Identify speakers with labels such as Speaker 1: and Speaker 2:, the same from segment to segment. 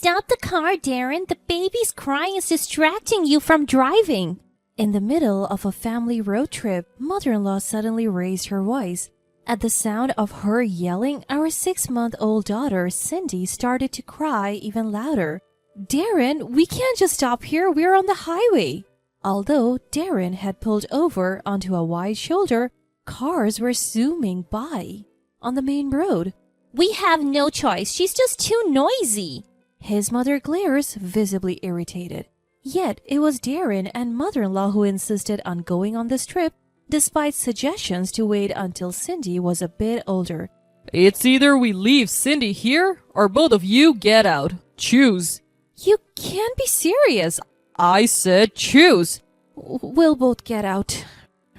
Speaker 1: Stop the car, Darren. The baby's crying is distracting you from driving. In the middle of a family road trip, mother-in-law suddenly raised her voice. At the sound of her yelling, our 6-month-old daughter, Cindy, started to cry even louder. Darren, we can't just stop here. We're on the highway. Although Darren had pulled over onto a wide shoulder, cars were zooming by on the main road. We have no choice. She's just too noisy. His mother glares, visibly irritated. Yet it was Darren and mother-in-law who insisted on going on this trip, despite suggestions to wait until Cindy was a bit older.
Speaker 2: It's either we leave Cindy here or both of you get out. Choose.
Speaker 1: You can't be serious.
Speaker 2: I said choose.
Speaker 1: We'll both get out.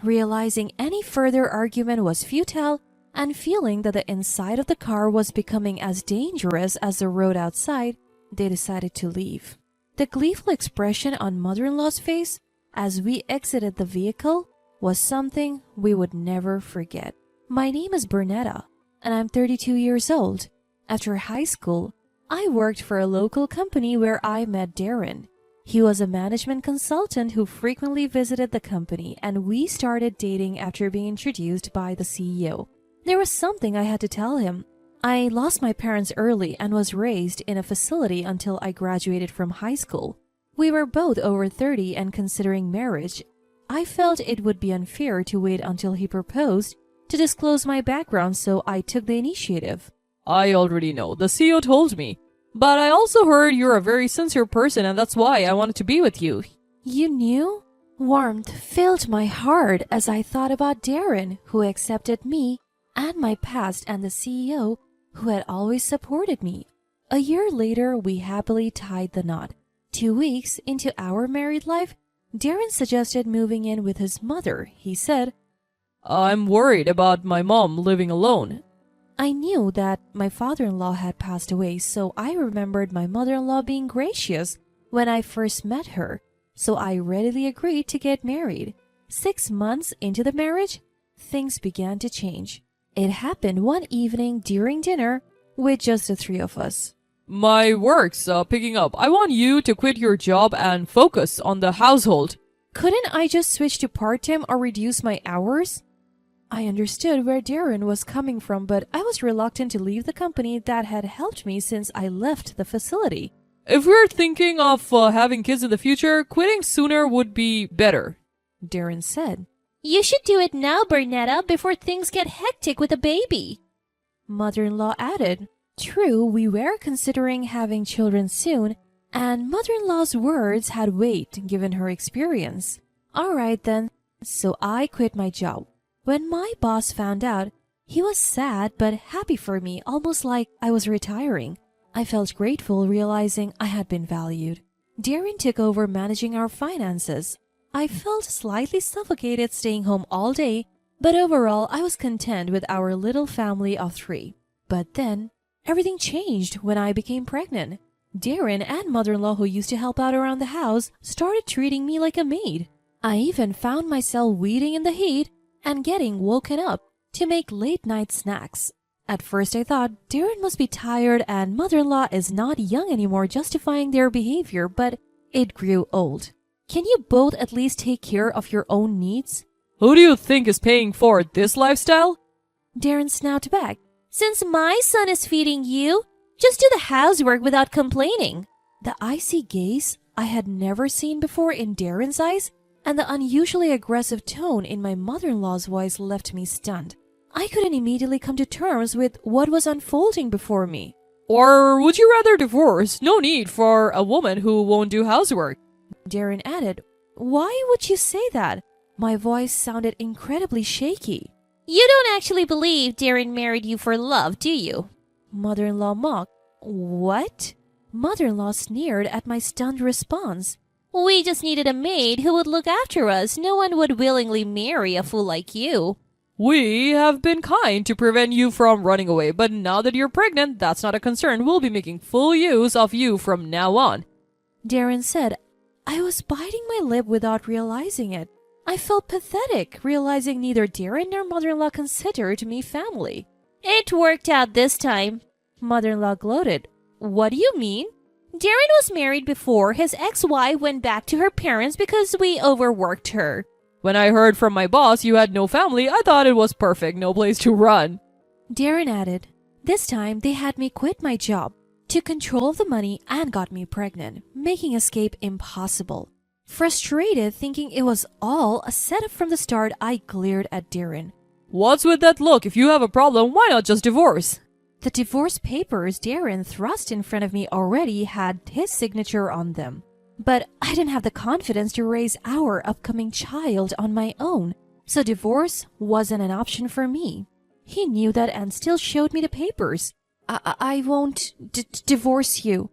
Speaker 1: Realizing any further argument was futile and feeling that the inside of the car was becoming as dangerous as the road outside, they decided to leave. The gleeful expression on mother-in-law's face as we exited the vehicle was something we would never forget. My name is Bernetta, and I'm 32 years old. After high school, I worked for a local company where I met Darren. He was a management consultant who frequently visited the company, and we started dating after being introduced by the CEO. There was something I had to tell him. I lost my parents early and was raised in a facility until I graduated from high school. We were both over 30 and considering marriage. I felt it would be unfair to wait until he proposed to disclose my background, so I took the initiative.
Speaker 2: I already know. The CEO told me. But I also heard you're a very sincere person, and that's why I wanted to be with you.
Speaker 1: You knew? Warmth filled my heart as I thought about Darren, who accepted me and my past, and the CEO, who had always supported me. A year later, we happily tied the knot. 2 weeks into our married life, Darren suggested moving in with his mother. He said,
Speaker 2: I'm worried about my mom living alone.
Speaker 1: I knew that my father-in-law had passed away, so I remembered my mother-in-law being gracious when I first met her, so I readily agreed to get married. 6 months into the marriage, things began to change. It happened one evening during dinner with just the three of us.
Speaker 2: My work's picking up. I want you to quit your job and focus on the household.
Speaker 1: Couldn't I just switch to part-time or reduce my hours? I understood where Darren was coming from, but I was reluctant to leave the company that had helped me since I left the facility.
Speaker 2: If we're thinking of having kids in the future, quitting sooner would be better,
Speaker 1: Darren said.
Speaker 3: You should do it now, Bernetta, before things get hectic with a baby.
Speaker 1: Mother-in-law added. True, we were considering having children soon, and mother-in-law's words had weight given her experience. All right then, so I quit my job. When my boss found out, he was sad but happy for me, almost like I was retiring. I felt grateful realizing I had been valued. Darren took over managing our finances. I felt slightly suffocated staying home all day, but overall I was content with our little family of 3. But then, everything changed when I became pregnant. Darren and mother-in-law, who used to help out around the house, started treating me like a maid. I even found myself waiting in the heat and getting woken up to make late-night snacks. At first I thought Darren must be tired and mother-in-law is not young anymore, justifying their behavior, but it grew old. Can you both at least take care of your own needs?
Speaker 2: Who do you think is paying for this lifestyle?
Speaker 1: Darren snapped back.
Speaker 3: Since my son is feeding you, just do the housework without complaining.
Speaker 1: The icy gaze I had never seen before in Darren's eyes and the unusually aggressive tone in my mother-in-law's voice left me stunned. I couldn't immediately come to terms with what was unfolding before me.
Speaker 2: Or would you rather divorce? No need for a woman who won't do housework.
Speaker 1: Darren added. Why would you say that? My voice sounded incredibly shaky.
Speaker 3: You don't actually believe Darren married you for love, do you?
Speaker 1: Mother-in-law mocked. What? Mother-in-law sneered at my stunned response.
Speaker 3: We just needed a maid who would look after us. No one would willingly marry a fool like you.
Speaker 2: We have been kind to prevent you from running away, but now that you're pregnant, that's not a concern. We'll be making full use of you from now on.
Speaker 1: Darren said. I was biting my lip without realizing it. I felt pathetic, realizing neither Darren nor mother-in-law considered me family.
Speaker 3: It worked out this time.
Speaker 1: Mother-in-law gloated. What do you mean?
Speaker 3: Darren was married before his ex-wife went back to her parents because we overworked her.
Speaker 2: When I heard from my boss you had no family, I thought it was perfect, no place to run.
Speaker 1: Darren added, this time they had me quit my job, took control of the money, and got me pregnant, making escape impossible. Frustrated, thinking it was all a setup from the start, I glared at Darren.
Speaker 2: What's with that look? If you have a problem, why not just divorce?
Speaker 1: The divorce papers Darren thrust in front of me already had his signature on them. But I didn't have the confidence to raise our upcoming child on my own, so divorce wasn't an option for me. He knew that and still showed me the papers. I won't divorce you,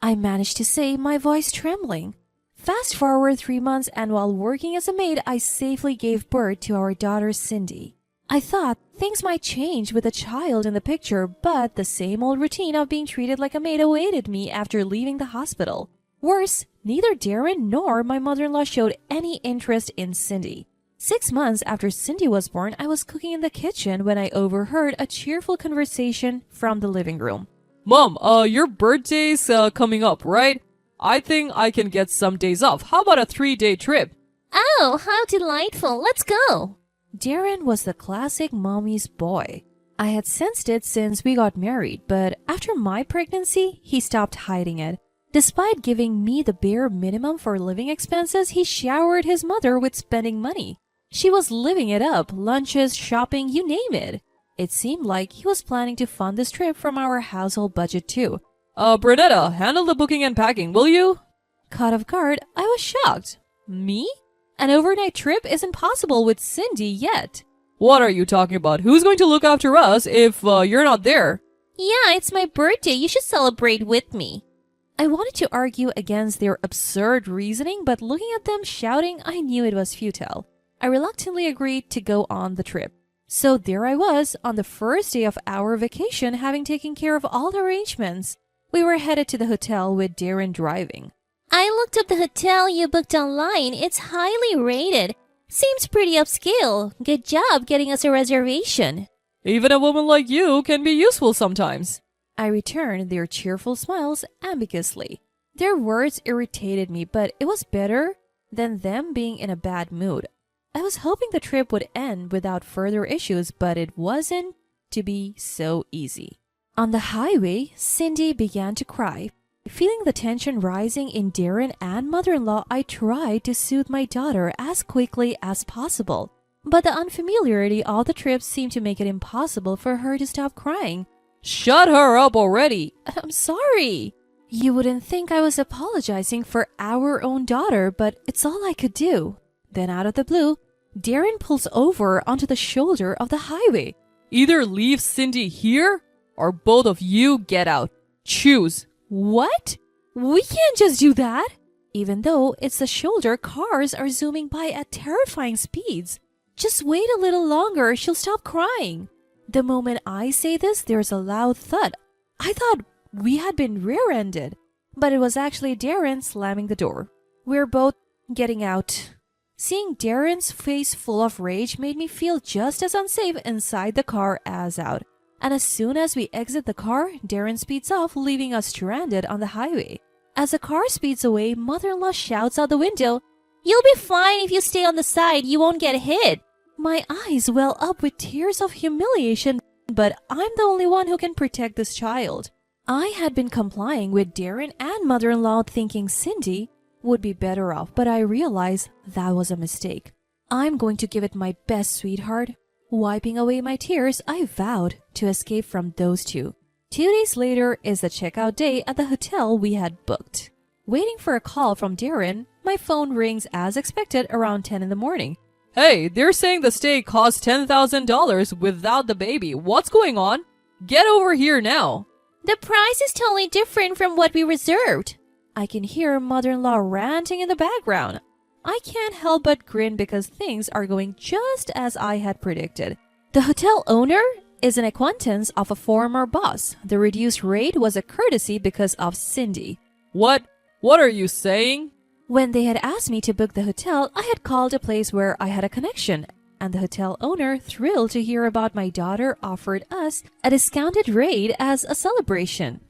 Speaker 1: I managed to say, my voice trembling. Fast forward 3 months, and while working as a maid, I safely gave birth to our daughter Cindy. I thought things might change with the child in the picture, but the same old routine of being treated like a maid awaited me after leaving the hospital. Worse, neither Darren nor my mother-in-law showed any interest in Cindy. 6 months after Cindy was born, I was cooking in the kitchen when I overheard a cheerful conversation from the living room.
Speaker 2: Mom, your birthday's coming up, right? I think I can get some days off. How about a 3-day trip?
Speaker 3: Oh, how delightful. Let's go.
Speaker 1: Darren was the classic mommy's boy. I had sensed it since we got married, but after my pregnancy, he stopped hiding it. Despite giving me the bare minimum for living expenses, he showered his mother with spending money. She was living it up, lunches, shopping, you name it. It seemed like he was planning to fund this trip from our household budget too.
Speaker 2: Bernetta, handle the booking and packing, will you?
Speaker 1: Caught off guard, I was shocked. Me? An overnight trip isn't possible with Cindy yet.
Speaker 2: What are you talking about? Who's going to look after us if you're not there?
Speaker 3: Yeah, it's my birthday. You should celebrate with me.
Speaker 1: I wanted to argue against their absurd reasoning, but looking at them shouting, I knew it was futile. I reluctantly agreed to go on the trip. So there I was, on the first day of our vacation, having taken care of all the arrangements. We were headed to the hotel with Darren driving.
Speaker 3: I looked up the hotel you booked online. It's highly rated. Seems pretty upscale. Good job getting us a reservation.
Speaker 2: Even a woman like you can be useful sometimes.
Speaker 1: I returned their cheerful smiles ambiguously. Their words irritated me, but it was better than them being in a bad mood. I was hoping the trip would end without further issues, but it wasn't to be so easy. On the highway, Cindy began to cry. Feeling the tension rising in Darren and mother-in-law, I tried to soothe my daughter as quickly as possible. But the unfamiliarity of the trip seemed to make it impossible for her to stop crying.
Speaker 2: Shut her up already.
Speaker 1: I'm sorry. You wouldn't think I was apologizing for our own daughter, but it's all I could do. Then out of the blue, Darren pulls over onto the shoulder of the highway.
Speaker 2: Either leave Cindy here or both of you get out. Choose.
Speaker 1: What? We can't just do that. Even though it's the shoulder, cars are zooming by at terrifying speeds. Just wait a little longer, she'll stop crying. The moment I say this, there's a loud thud. I thought we had been rear-ended, but it was actually Darren slamming the door. We're both getting out. Seeing Darren's face full of rage made me feel just as unsafe inside the car as out. And as soon as we exit the car, Darren speeds off, leaving us stranded on the highway. As the car speeds away, mother-in-law shouts out the window,
Speaker 3: You'll be fine if you stay on the side. You won't get hit.
Speaker 1: My eyes well up with tears of humiliation, but I'm the only one who can protect this child. I had been complying with Darren and mother-in-law, thinking Cindy would be better off, but I realized that was a mistake. I'm going to give it my best, sweetheart. Wiping away my tears, I vowed to escape from those two. 2 days later is the checkout day at the hotel we had booked. Waiting for a call from Darren, my phone rings as expected around 10 in the morning.
Speaker 2: Hey, they're saying the stay costs $10,000 without the baby. What's going on? Get over here now.
Speaker 3: The price is totally different from what we reserved.
Speaker 1: I can hear mother-in-law ranting in the background. I can't help but grin because things are going just as I had predicted. The hotel owner is an acquaintance of a former boss. The reduced rate was a courtesy because of Cindy.
Speaker 2: What are you saying?
Speaker 1: When they had asked me to book the hotel, I had called a place where I had a connection, and the hotel owner, thrilled to hear about my daughter, offered us a discounted rate as a celebration.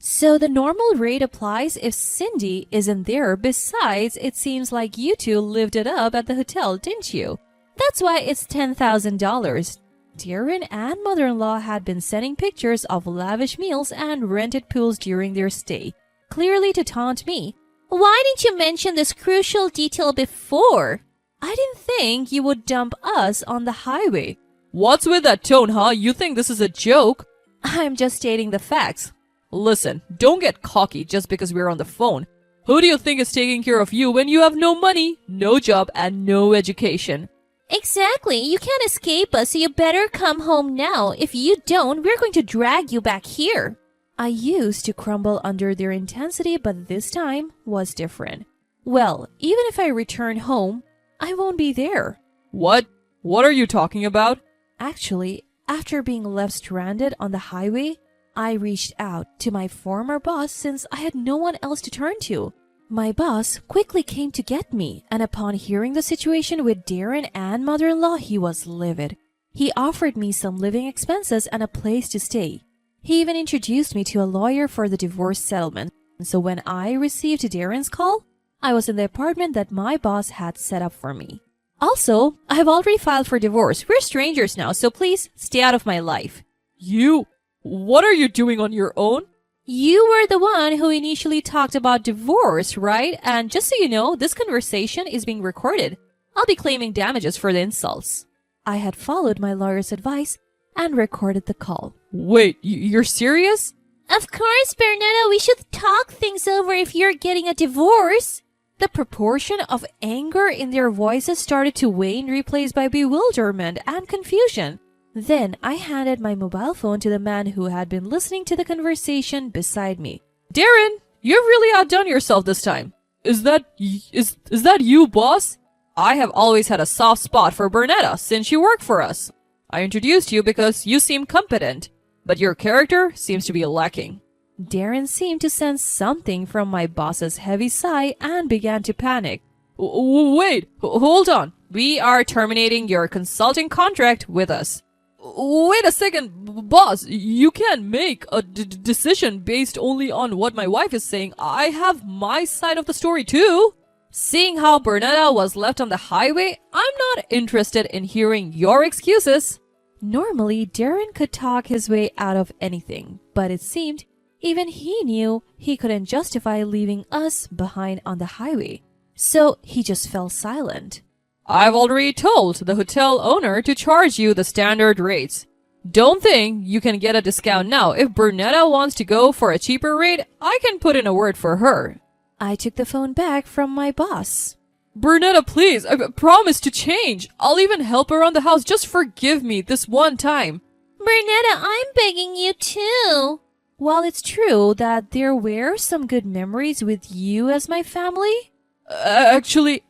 Speaker 1: So the normal rate applies if Cindy isn't there. Besides, it seems like you two lived it up at the hotel, didn't you? That's why it's $10,000. Darren and mother-in-law had been sending pictures of lavish meals and rented pools during their stay, clearly to taunt me.
Speaker 3: Why didn't you mention this crucial detail before?
Speaker 1: I didn't think you would dump us on the highway.
Speaker 2: What's with that tone, huh? You think this is a joke?
Speaker 1: I'm just stating the facts.
Speaker 2: Listen, don't get cocky just because we're on the phone. Who do you think is taking care of you when you have no money, no job, and no education?
Speaker 3: Exactly. You can't escape us, so you better come home now. If you don't, we're going to drag you back here.
Speaker 1: I used to crumble under their intensity, but this time was different. Well, even if I return home, I won't be there.
Speaker 2: What? What are you talking about?
Speaker 1: Actually, after being left stranded on the highway, I reached out to my former boss since I had no one else to turn to. My boss quickly came to get me, and upon hearing the situation with Darren and mother-in-law, he was livid. He offered me some living expenses and a place to stay. He even introduced me to a lawyer for the divorce settlement. So when I received Darren's call, I was in the apartment that my boss had set up for me. Also, I have already filed for divorce. We're strangers now, so please stay out of my life.
Speaker 2: You? What are you doing on your own?
Speaker 1: You were the one who initially talked about divorce, right? And just so you know, this conversation is being recorded. I'll be claiming damages for the insults. I had followed my lawyer's advice and recorded the call.
Speaker 2: Wait, you're serious?
Speaker 3: Of course, Bernetta, we should talk things over if you're getting a divorce.
Speaker 1: The proportion of anger in their voices started to wane, replaced by bewilderment and confusion. Then I handed my mobile phone to the man who had been listening to the conversation beside me.
Speaker 2: Darren, you've really outdone yourself this time. Is that you, boss? I have always had a soft spot for Bernetta since you work for us. I introduced you because you seem competent, but your character seems to be lacking.
Speaker 1: Darren seemed to sense something from my boss's heavy sigh and began to panic.
Speaker 2: Wait, hold on. We are terminating your consulting contract with us. Wait a second, boss. You can't make a decision based only on what my wife is saying. I have my side of the story too. Seeing how Bernetta was left on the highway, I'm not interested in hearing your excuses.
Speaker 1: Normally, Darren could talk his way out of anything, but it seemed even he knew he couldn't justify leaving us behind on the highway. So he just fell silent.
Speaker 2: I've already told the hotel owner to charge you the standard rates. Don't think you can get a discount now. If Bernetta wants to go for a cheaper rate, I can put in a word for her.
Speaker 1: I took the phone back from my boss.
Speaker 2: Bernetta, please, I promise to change. I'll even help around the house. Just forgive me this one time.
Speaker 3: Bernetta, I'm begging you too.
Speaker 1: While it's true that there were some good memories with you as my family,
Speaker 2: actually,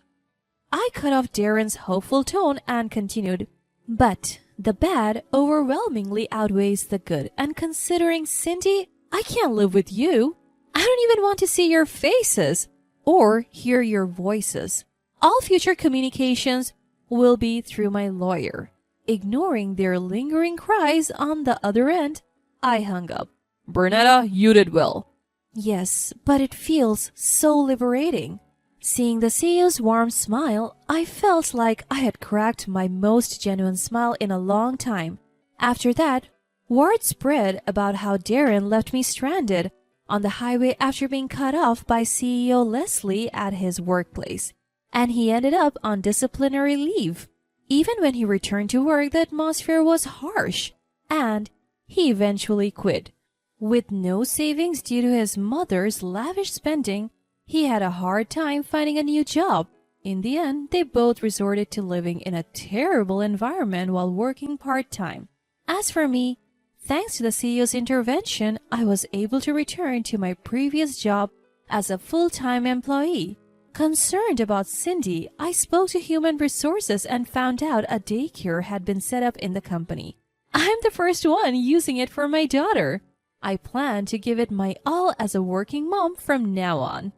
Speaker 1: I cut off Darren's hopeful tone and continued. But the bad overwhelmingly outweighs the good, and considering Cindy, I can't live with you. I don't even want to see your faces or hear your voices. All future communications will be through my lawyer. Ignoring their lingering cries on the other end, I hung up.
Speaker 2: Bernetta, you did well.
Speaker 1: Yes, but it feels so liberating. Seeing the CEO's warm smile, I felt like I had cracked my most genuine smile in a long time. After that, word spread about how Darren left me stranded on the highway after being cut off by CEO Leslie at his workplace, and he ended up on disciplinary leave. Even when he returned to work, the atmosphere was harsh, and he eventually quit. With no savings due to his mother's lavish spending, he had a hard time finding a new job. In the end, they both resorted to living in a terrible environment while working part-time. As for me, thanks to the CEO's intervention, I was able to return to my previous job as a full-time employee. Concerned about Cindy, I spoke to human resources and found out a daycare had been set up in the company. I'm the first one using it for my daughter. I plan to give it my all as a working mom from now on.